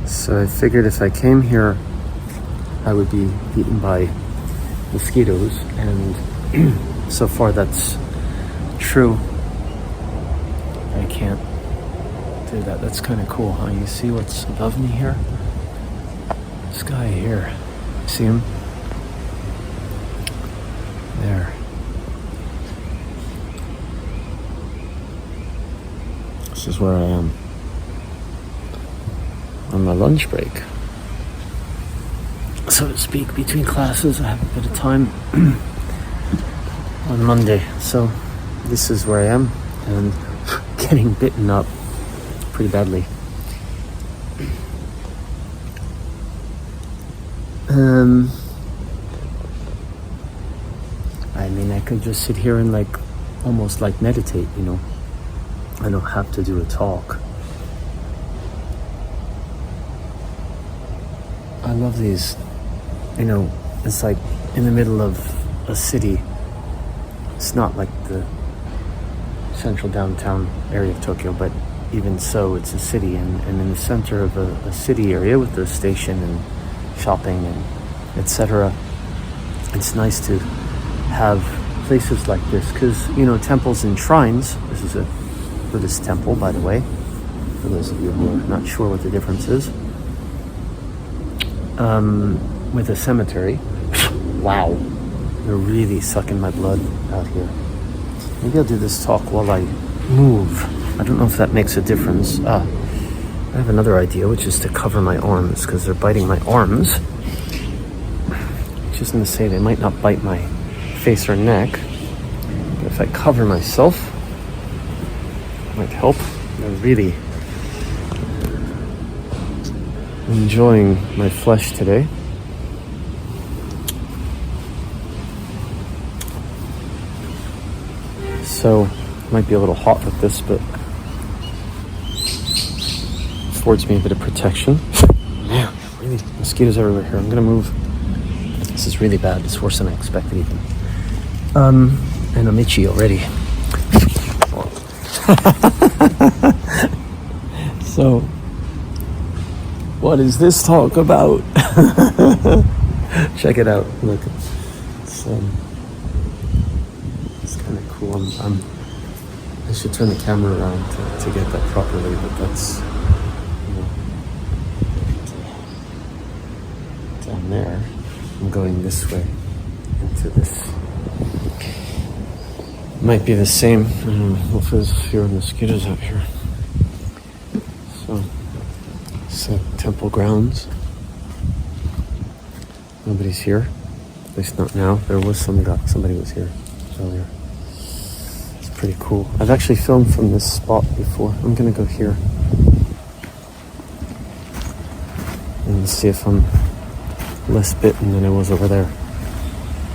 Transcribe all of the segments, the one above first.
So I figured if I came here, I would be eaten by mosquitoes, and so far that's true. I can't do that. That's kind of cool, huh? You see what's above me here? This guy here. See him? There. This is where I am on my lunch break, so to speak, between classes. I have a bit of time on Monday, so this is where I am, and getting bitten up pretty badly. I mean, I could just sit here and almost meditate, you know. I don't have to do a talk. I love these, you know, it's like in the middle of a city. It's not like the central downtown area of Tokyo, but even so, it's a city, and in the center of a city area with the station and shopping and etc. It's nice to have places like this, because, you know, temples and shrines, this is a Buddhist temple, by the way, for those of you who are not sure what the difference is, with a cemetery. Wow, they're really sucking my blood out here. Maybe I'll do this talk while I move. I don't know if that makes a difference. I have another idea, which is to cover my arms, because they're biting my arms. Just going to say they might not bite my face or neck, but if I cover myself, it might help. I'm really enjoying my flesh today. So, it might be a little hot with this, but affords me a bit of protection. Man, really, mosquitoes everywhere here. I'm gonna move. This is really bad. It's worse than I expected even. And I'm itchy already. So, what is this talk about? Check it out. Look, it's kind of cool. I should turn the camera around to get that properly, but that's, you know, down there. I'm going this way into this. Might be the same. Hopefully there's fewer mosquitoes out here. So, it's temple grounds. Nobody's here. At least not now. There was somebody was here earlier. It's pretty cool. I've actually filmed from this spot before. I'm gonna go here and see if I'm less bitten than I was over there.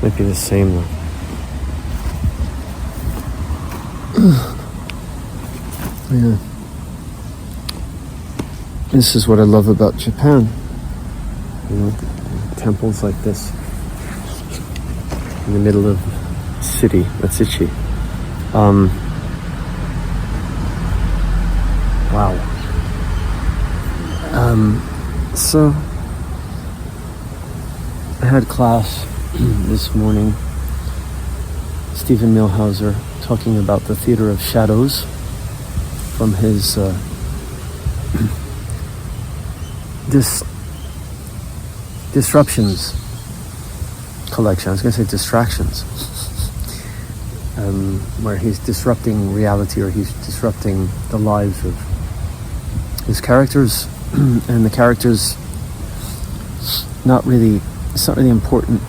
Might be the same though. Yeah. This is what I love about Japan. You know, temples like this in the middle of the city. That's itchy. Wow. So I had class this morning. Stephen Milhauser talking about the theater of shadows from his disruptions collection. I was going to say distractions, where he's disrupting reality, or he's disrupting the lives of his characters, and the characters it's not really important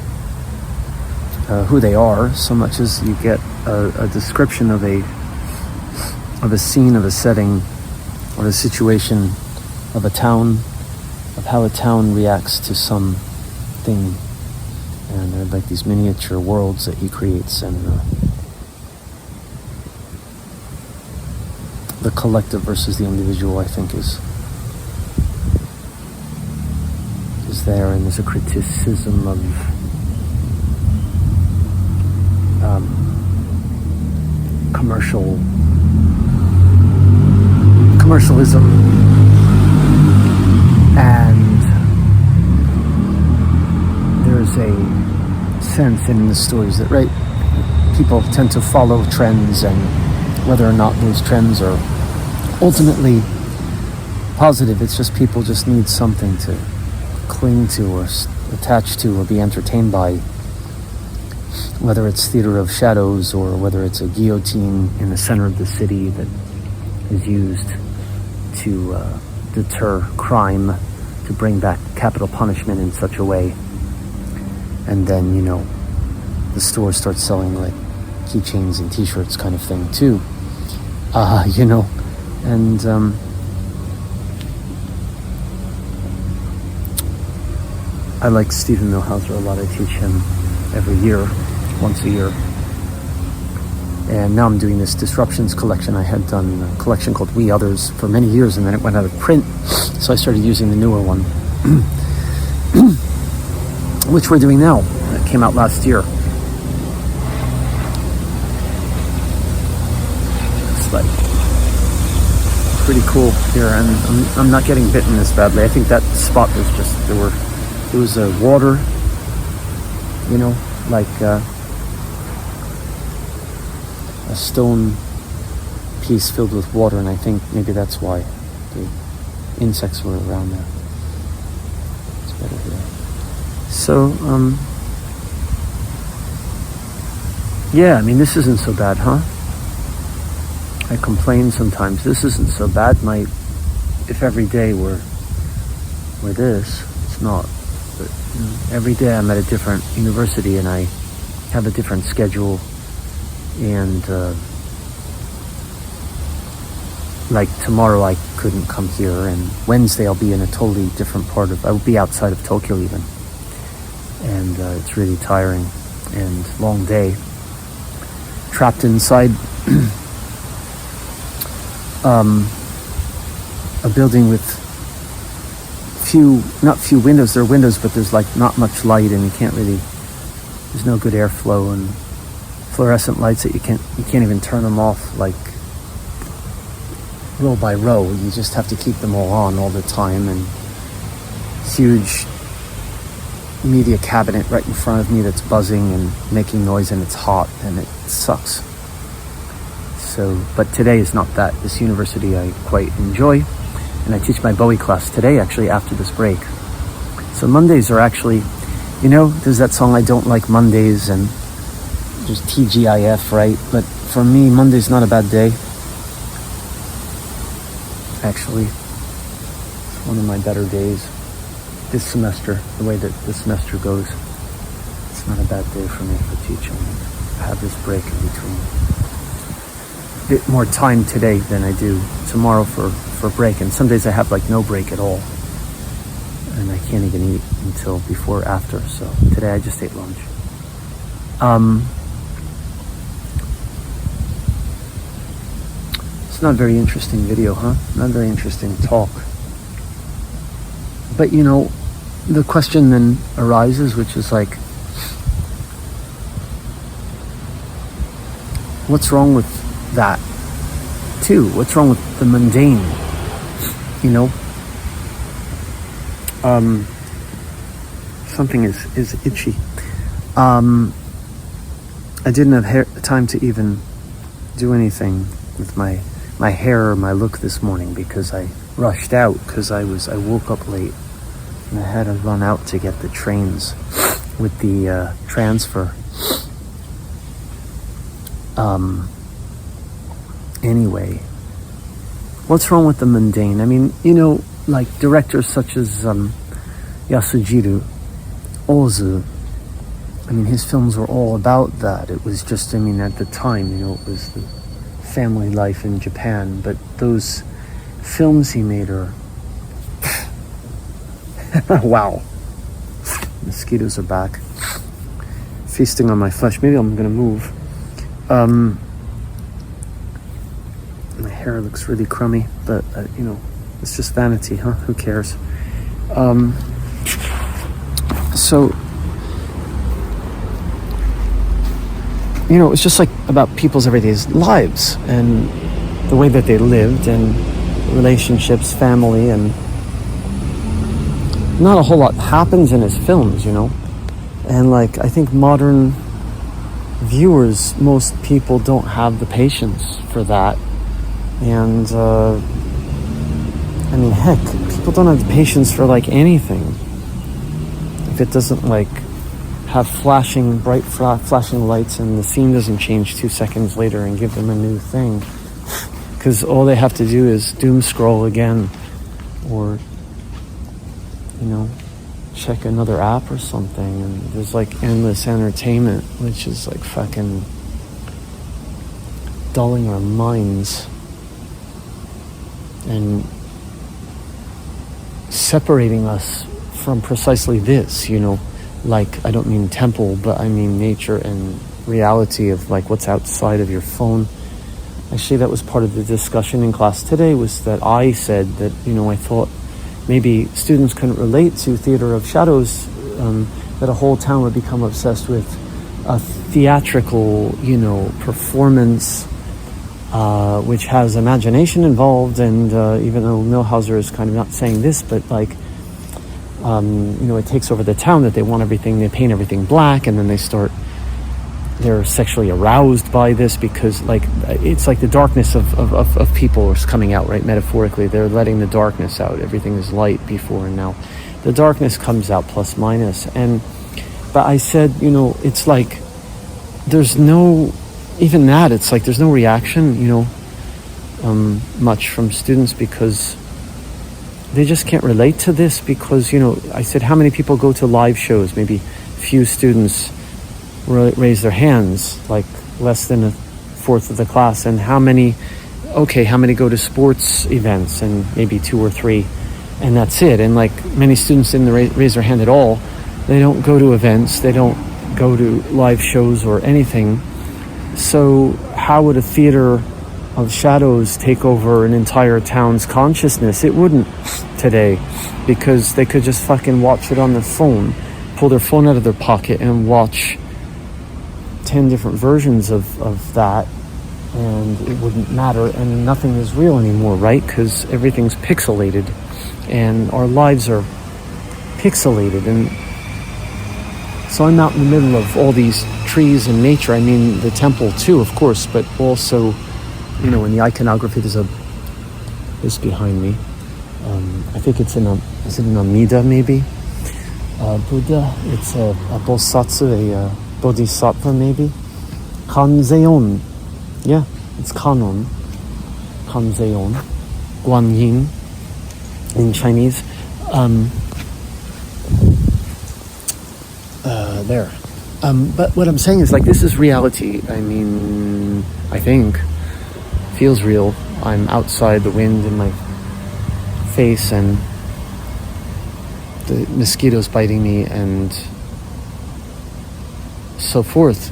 who they are, so much as you get a description of a scene, of a setting, of a situation, of a town, of how a town reacts to something. And they're like these miniature worlds that he creates, and the collective versus the individual, I think, is there, and there's a criticism of commercialism, And there's a sense in the stories that, right, people tend to follow trends, and whether or not those trends are ultimately positive, it's just people just need something to cling to or attach to or be entertained by, whether it's theater of shadows or whether it's a guillotine in the center of the city that is used to deter crime, to bring back capital punishment in such a way. And then, you know, the store starts selling like keychains and t-shirts kind of thing too. You know, and I like Stephen Millhauser a lot. I teach him every year, once a year. And now I'm doing this Disruptions collection. I had done a collection called We Others for many years, and then it went out of print. So I started using the newer one, which we're doing now. It came out last year. It's like pretty cool here, and I'm not getting bitten this badly. I think that spot was just, there was a water, you know, like a stone piece filled with water, and I think maybe that's why the insects were around there. It's better here. So, yeah, I mean, this isn't so bad, huh? I complain sometimes. This isn't so bad. If every day were this, it's not. But you know, every day I'm at a different university, and I have a different schedule. And like tomorrow I couldn't come here, and Wednesday I'll be in a totally different part of, I'll be outside of Tokyo even. And it's really tiring and long day. Trapped inside a building with not few windows. There are windows, but there's like not much light, and you can't really, there's no good airflow, and fluorescent lights that you can't even turn them off like row by row. You just have to keep them all on all the time, and huge media cabinet right in front of me that's buzzing and making noise, and it's hot and it sucks. So, but today is not that. This university I quite enjoy, and I teach my Bowie class today actually after this break. So Mondays are actually, you know, there's that song, I Don't Like Mondays, and there's TGIF, right? But for me, Monday's not a bad day. Actually, it's one of my better days. This semester, the way that this semester goes, it's not a bad day for me for teaching. I have this break in between. A bit more time today than I do tomorrow for break. And some days I have like no break at all. And I can't even eat until before or after. So today I just ate lunch. It's not a very interesting video, huh? Not a very interesting talk. But you know, the question then arises, which is like, what's wrong with that too? What's wrong with the mundane? You know, something is itchy. I didn't have time to even do anything with my hair or my look this morning because I rushed out, because I woke up late and I had to run out to get the trains with the transfer. Anyway, what's wrong with the mundane? I mean, you know, like directors such as Yasujiro Ozu, I mean, his films were all about that. It was just, I mean, at the time, you know, it was the family life in Japan, but those films he made are wow. Mosquitos are back, feasting on my flesh. Maybe I'm gonna move. My hair looks really crummy, but you know, it's just vanity, huh? Who cares? So, you know, it's just like about people's everyday lives and the way that they lived and relationships, family, and not a whole lot happens in his films, and like I think modern viewers, most people don't have the patience for that, and I mean, heck, people don't have the patience for like anything if it doesn't like have bright flashing lights and the scene doesn't change 2 seconds later and give them a new thing, because all they have to do is doom scroll again, or check another app or something, and there's like endless entertainment, which is like fucking dulling our minds and separating us from precisely this, like, I don't mean temple, but I mean nature and reality of like what's outside of your phone. Actually, that was part of the discussion in class today, was that I said that, I thought maybe students couldn't relate to Theater of Shadows, that a whole town would become obsessed with a theatrical, performance, which has imagination involved, and even though Milhauser is kind of not saying this, but like, it takes over the town, that they paint everything black, and then they're sexually aroused by this, because like it's like the darkness of people is coming out, right? Metaphorically, they're letting the darkness out. Everything is light before, and now the darkness comes out, plus minus. But I said, it's like there's no, even that, it's like there's no reaction, much from students, because they just can't relate to this, because I said, how many people go to live shows? Maybe few students raise their hands, like less than a fourth of the class. And how many go to sports events? And maybe 2 or 3, and that's it. And like many students didn't raise their hand at all. They don't go to events, they don't go to live shows or anything. So how would a Theater of Shadows take over an entire town's consciousness? It wouldn't today, because they could just fucking watch it on their phone, pull their phone out of their pocket and watch 10 different versions of that, and it wouldn't matter, and nothing is real anymore, right? Because everything's pixelated, and our lives are pixelated. And so I'm out in the middle of all these trees and nature. I mean, the temple too, of course, but also, in the iconography, this behind me. I think is it an Amida, maybe? Buddha, it's a Bosatsu, a Bodhisattva, maybe? Kanzeon. Yeah, it's Kannon. Kanzeon. Guanyin in Chinese. There. But what I'm saying is, like, this is reality. I mean, I think. Feels real. I'm outside, the wind in my face, and the mosquitoes biting me, and so forth.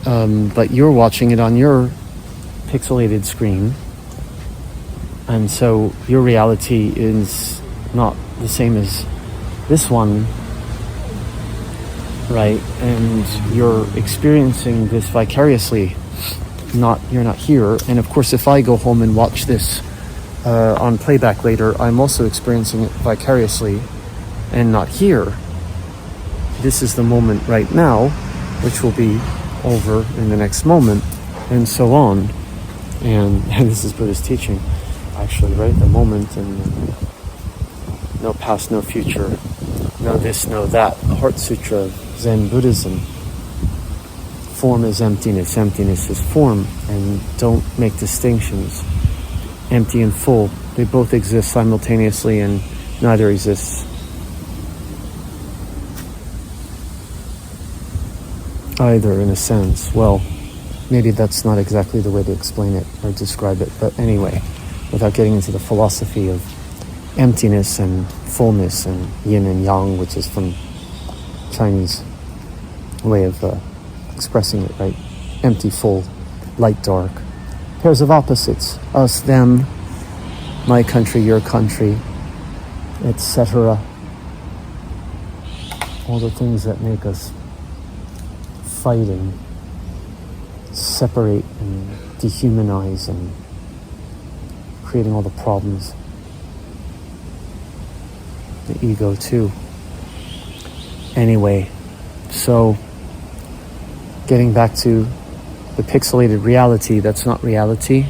But you're watching it on your pixelated screen, and so your reality is not the same as this one, right? And you're experiencing this vicariously. You're not here. And of course, if I go home and watch this on playback later, I'm also experiencing it vicariously and not here. This is the moment right now, which will be over in the next moment, and so on. And this is Buddhist teaching, actually, right? The moment, and no past, no future, no this, no that. The Heart Sutra of Zen Buddhism. Form is emptiness, emptiness is form, and don't make distinctions. Empty and full, they both exist simultaneously, and neither exists. Either, in a sense. Well, maybe that's not exactly the way to explain it or describe it, but anyway, without getting into the philosophy of emptiness and fullness and yin and yang, which is from Chinese way of expressing it, right? Empty, full, light, dark. Pairs of opposites. Us, them, my country, your country, etc. All the things that make us fight and separate and dehumanize and creating all the problems. the ego too. Anyway, so getting back to the pixelated reality, that's not reality.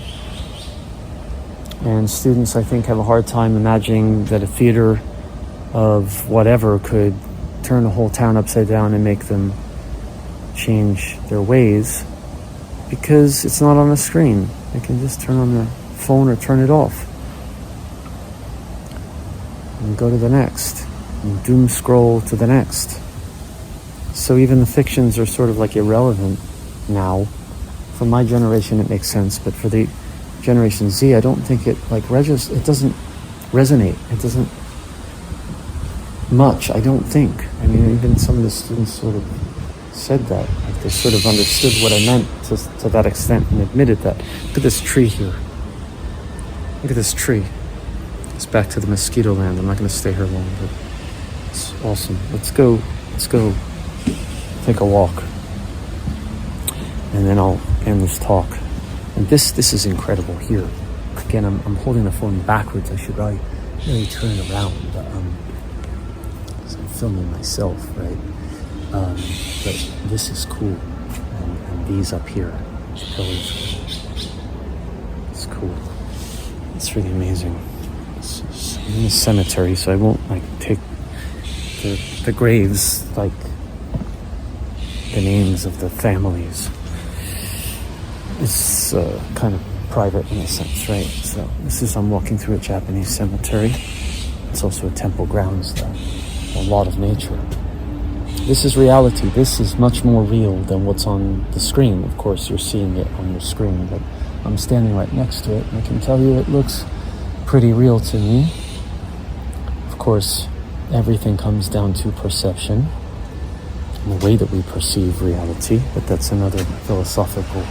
And students, I think, have a hard time imagining that a theater of whatever could turn a whole town upside down and make them change their ways, because it's not on a screen. They can just turn on their phone or turn it off and go to the next, and doom scroll to the next. So even the fictions are sort of like irrelevant now. For my generation it makes sense, but for the Generation Z, I don't think it it doesn't resonate. It doesn't much, I don't think. I mean, even some of the students sort of said that. Like they sort of understood what I meant to that extent and admitted that. Look at this tree here. Look at this tree. It's back to the mosquito land. I'm not going to stay here long, but it's awesome. Let's go take a walk. And then I'll end this talk. And this is incredible here. Again, I'm holding the phone backwards. I should really turn it around. But so I'm filming myself, right? But this is cool. And these up here, these pillars. It's cool. It's really amazing. I'm in a cemetery, so I won't take the graves, like the names of the families. It's kind of private in a sense, right? So I'm walking through a Japanese cemetery. It's also a temple grounds, though. A lot of nature. This is reality. This is much more real than what's on the screen. Of course, you're seeing it on your screen, but I'm standing right next to it, and I can tell you it looks pretty real to me. Of course, everything comes down to perception, and the way that we perceive reality, but that's another philosophical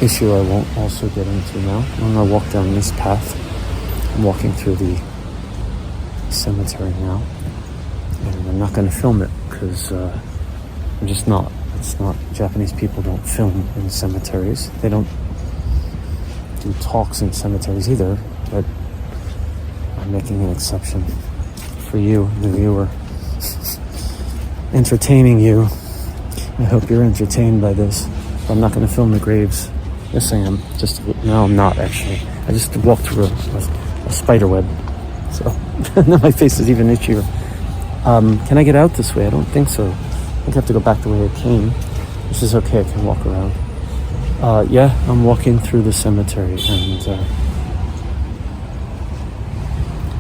issue I won't also get into now. I'm going to walk down this path. I'm walking through the cemetery now, and I'm not going to film it because I'm just not. It's not. Japanese people don't film in cemeteries. They don't do talks in cemeteries either, but I'm making an exception for you, the viewer. Entertaining you. I hope you're entertained by this. I'm not going to film the graves. Yes, I am. No, I'm not actually. I just walked through a spider web. So, now my face is even itchier. Can I get out this way? I don't think so. I think I have to go back the way I came. This is okay, I can walk around. Yeah, I'm walking through the cemetery, and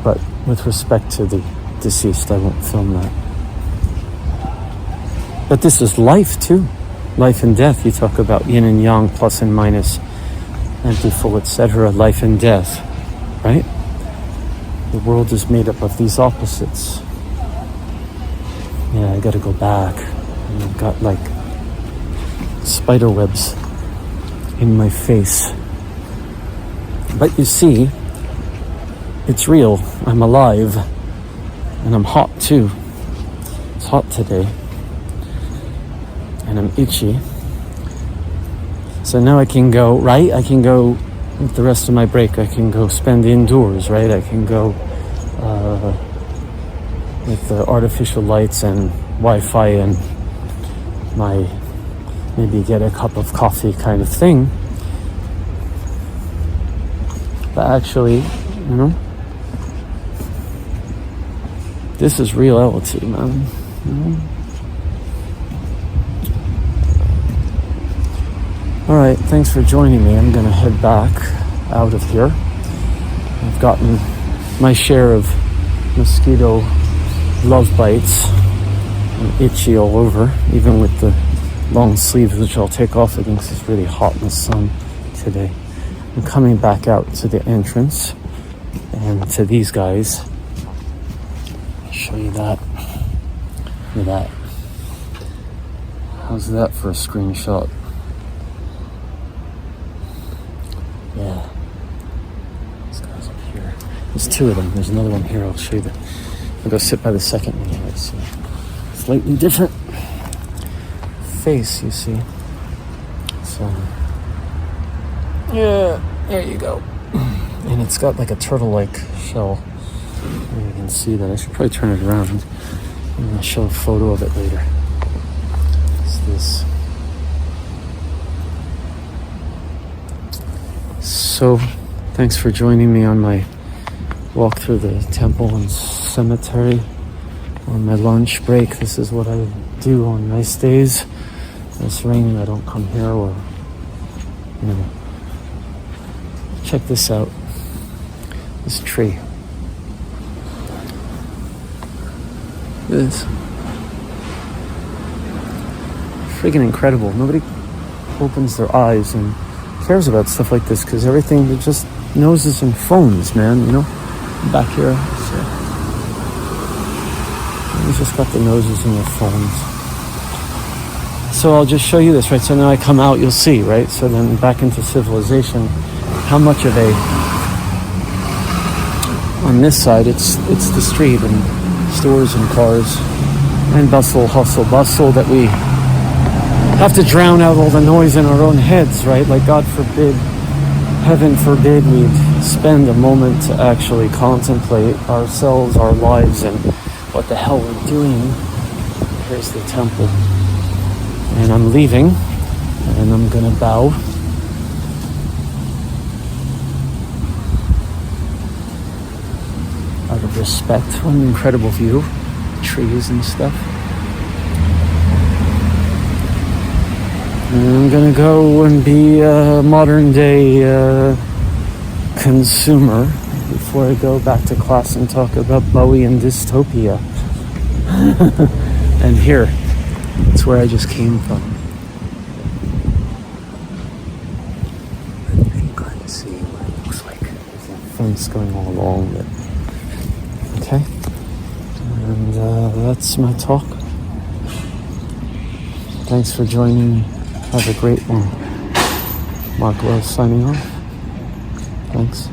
but with respect to the deceased, I won't film that. But this is life too. Life and death. You talk about yin and yang, plus and minus, empty, full, etc. Life and death, right? The world is made up of these opposites. Yeah, I gotta go back. And I've got spider webs in my face. But you see, it's real. I'm alive. And I'm hot too. It's hot today. And I'm itchy. So now I can go, right? I can go with the rest of my break. I can go spend indoors, right? I can go with the artificial lights and Wi-Fi and maybe get a cup of coffee kind of thing. But actually, this is reality, man. Alright, thanks for joining me. I'm gonna head back out of here. I've gotten my share of mosquito love bites. I'm itchy all over, even with the long sleeves, which I'll take off again because it's really hot in the sun today. I'm coming back out to the entrance and to these guys. I'll show you that. Look at that. How's that for a screenshot? Yeah. These guys up here. There's two of them. There's another one here. I'll show you that. I'll go sit by the second one here. It's a slightly different face, you see. So, yeah, there you go. And it's got like a turtle-like shell. You can see that. I should probably turn it around. I'm going to show a photo of it later. It's this. So, thanks for joining me on my walk through the temple and cemetery on my lunch break. This is what I do on nice days. When it's raining, I don't come here, or, you know. Check this out. This tree. Look at this. Friggin' incredible. Nobody opens their eyes and cares about stuff like this, because everything is just noses and phones, man, you know? Back here, so you just got the noses and the phones. So I'll just show you this, right? So now I come out, you'll see, right? So then back into civilization, how much of a, on this side, it's the street and stores and cars and bustle, hustle, bustle, that we have to drown out all the noise in our own heads, right? Like, God forbid, heaven forbid, we'd spend a moment to actually contemplate ourselves, our lives, and what the hell we're doing. Here's the temple. And I'm leaving, and I'm gonna bow. Out of respect. What an incredible view. Trees and stuff. And I'm gonna go and be a modern day consumer before I go back to class and talk about Bowie and dystopia. And here, it's where I just came from. You can kind of see what it looks like. There's a fence going all along it. Okay? And that's my talk. Thanks for joining. Have a great one. Marc Lowe signing off. Thanks.